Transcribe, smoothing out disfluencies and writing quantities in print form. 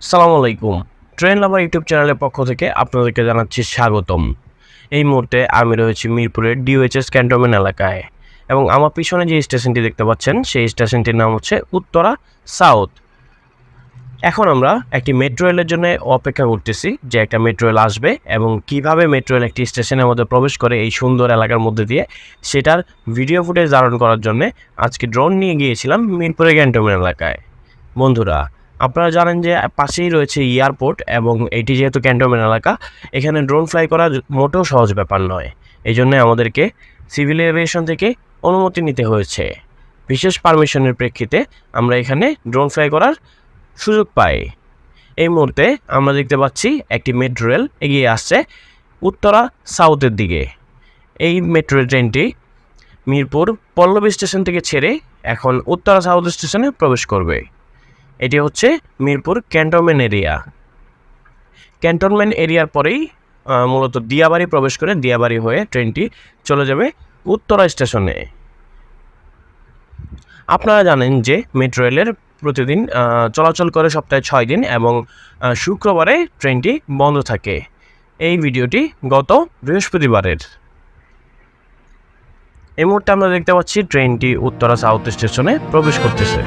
সালামু আলাইকুম। ট্রেন লাভার ইউটিউব চ্যানেলের পক্ষ থেকে আপনাদেরকে জানাচ্ছি স্বাগতম। এই মুহূর্তে আমি রয়েছি মিরপুরের ডিওএইচএস ক্যান্টনমেন্ট এলাকায় এবং আমার পিছনে যে স্টেশনটি দেখতে পাচ্ছেন সেই স্টেশনটির নাম হচ্ছে উত্তরা সাউথ। এখন আমরা একটি মেট্রো রেলের জন্য অপেক্ষা করতেছি যে একটা মেট্রো রেল আসবে এবং কিভাবে মেট্রো রেল একটি স্টেশনের মধ্যে প্রবেশ করে এই সুন্দর এলাকার মধ্যে দিয়ে, সেটার ভিডিও ফুটেজ ধারণ করার জন্য আজকে ড্রোন নিয়ে গিয়েছিলাম মিরপুরের ক্যান্টনমেন্ট এলাকায়। বন্ধুরা, আপনারা জানেন যে পাশেই রয়েছে এয়ারপোর্ট এবং এটি যেহেতু ক্যান্টনমেন্ট এলাকা, এখানে ড্রোন ফ্লাই করা মোটেও সহজ ব্যাপার নয়। এই জন্য আমাদেরকে সিভিল এভিয়েশন থেকে অনুমতি নিতে হয়েছে। বিশেষ পারমিশনের প্রেক্ষিতে আমরা এখানে ড্রোন ফ্লাই করার সুযোগ পাই। এই মুহূর্তে আমরা দেখতে পাচ্ছি একটি মেট্রো রেল এগিয়ে আসছে উত্তরা সাউথের দিকে। এই মেট্রো রেল ট্রেনটি মিরপুর পল্লবী স্টেশন থেকে ছেড়ে এখন উত্তরা সাউথ স্টেশনে প্রবেশ করবে। এটি হচ্ছে মিরপুর ক্যান্টনমেন্ট এরিয়া। ক্যান্টনমেন্ট এরিয়ার পরেই মূলত দিয়াবাড়ি প্রবেশ করে দিয়াবাড়ি হয়ে ট্রেনটি চলে যাবে উত্তরা স্টেশনে। আপনারা জানেন যে মেট্রো রেলের প্রতিদিন চলাচল করে সপ্তাহে 6 দিন এবং শুক্রবারে ট্রেনটি বন্ধ থাকে। এই ভিডিওটি গত বৃহস্পতিবারের। এই মুহূর্তে আমরা দেখতে পাচ্ছি ট্রেনটি উত্তরা সাউথ স্টেশনে প্রবেশ করতেছে।